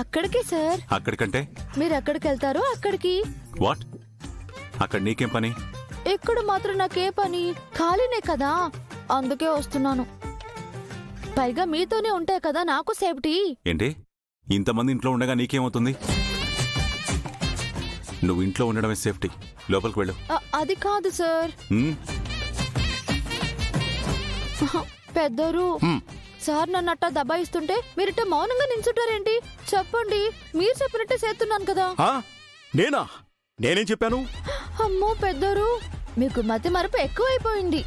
అక్కడికి సార్. అక్కడికంటే మీరు ఎక్కడికి వెళ్తారో అక్కడికి. వాట్? అక్కడ నీకేం పని? ఇక్కడ మాత్రం నాకే పని, ఖాళీనే కదా, అందుకే వస్తున్నాను. పైగా మీతోనే ఉంటాయి కదా నాకు సేఫ్టీ. ఏంటి, ఇంతమంది ఇంట్లో ఉండగా నీకేమవుతుంది? నువ్వు ఇంట్లో ఉండడమే సేఫ్టీ. లోపలికి వెళ్ళు. అది కాదు సార్. పెద్దరు సార్ నన్ను అట్టా దబాయిస్తుంటే మీరిట్ట మౌనంగా నించుంటారేంటి? చెప్పండి, మీరు చెప్పినట్టే చేస్తున్నాను కదా. నేనా? నేనేం చెప్పాను? అమ్మో పెద్దరు, మీకు మతి మరపు ఎక్కువైపోయింది.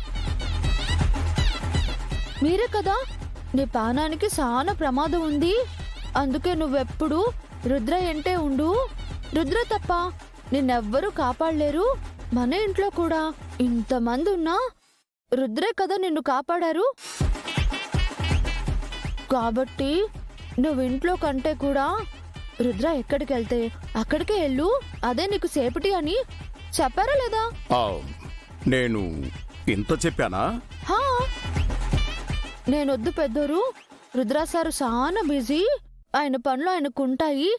మీరే కదా నీ పానానికి చాలా ప్రమాదం ఉంది, అందుకే నువ్వెప్పుడు రుద్ర ఎంటే ఉండు. రుద్ర తప్ప నిన్నెవ్వరూ కాపాడలేరు. మన ఇంట్లో కూడా ఇంతమంది ఉన్నా రుద్రే కదా నిన్ను కాపాడారు. కాబట్టి నువ్వు ఇంట్లో కంటే కూడా రుద్ర ఎక్కడికి వెళ్తే అక్కడికే వెళ్ళు, అదే నీకు సేఫ్టీ అని చెప్పారా లేదా? నేను ఇంత చెప్పానా? నేనొద్దు పెద్దరు, రుద్రా సారు చాలా బిజీ, ఆయన పనులు ఆయనకుంటాయి,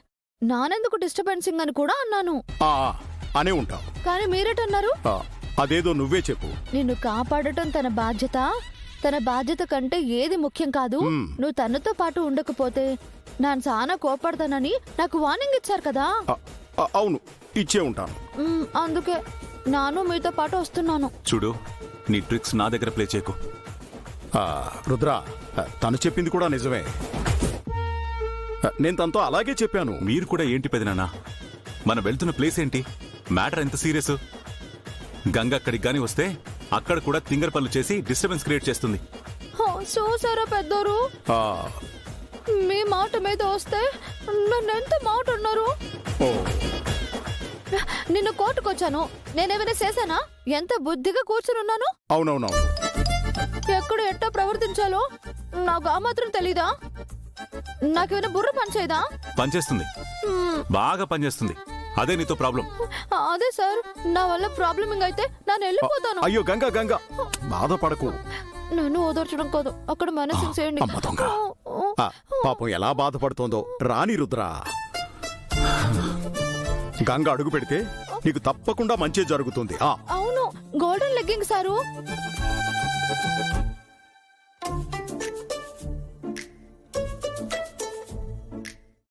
నానెందుకు డిస్టర్బెన్సింగ్ అని కూడా అన్నాను. అనే ఉంటావు, కానీ మీరేటన్నారు? అదేదో నువ్వే చెప్పు. నిన్ను కాపాడటం తన బాధ్యత, తన బాధ్యత కంటే ఏది ముఖ్యం కాదు. నువ్వు తనతో పాటు ఉండకపోతే నేను చాలా కోపడతానని నాకు వార్నింగ్ ఇచ్చారు కదా. అవును, ఇచ్చే ఉంటాను. అందుకే నాను మీతో పాటు వస్తున్నాను. చూడు, నీ ట్రిక్స్ నా దగ్గర ప్లే చేయకు. రుద్ర, తను చెప్పింది కూడా నిజమే. నేను తనతో అలాగే చెప్పాను. మీరు కూడా ఏంటి పెదనాన్న, మనం వెళ్తున్న ప్లేస్ ఏంటి, మ్యాటర్ ఎంత సీరియస్? గంగ అక్కడికి గాని వస్తే అక్కడ కూడా తింగర్ పనులు చేసి డిస్టర్బెన్స్ క్రియేట్ చేస్తుంది. చూసారా పెద్దోరు, మీ మాట మీద వస్తే నన్ను ఎంత మాట ఉన్నారు. నిన్ను కోర్టుకొచ్చాను, నేనేమైనా చేశానా? ఎంత బుద్ధిగా కూర్చుని ఉన్నాను. అవునవునవును, ఎక్కడ ఎట్టా ప్రవర్తించాలో నాకు ఆ మాత్రం తెలీదా? నాకేమైనా బుర్ర పనిచేయదా? పనిచేస్తుంది, బాగా పనిచేస్తుంది. అదే నీతో ప్రాబ్లం. అదే సార్, నా వల్ల ప్రాబ్లమింగ్ అయితే నేను వెళ్ళిపోతాను. అయ్యో గంగా గంగా, బాధపడకు. నన్ను ఓదార్చడం కాదు, అక్కడ మనసు చేయండి. పాపం ఎలా బాధపడుతోందో. రాని రుద్ర, గంగ అడుగు పెడితే నీకు తప్పకుండా మంచి జరుగుతుంది. అవును, గోల్డెన్ లెగ్గింగ్ సారు.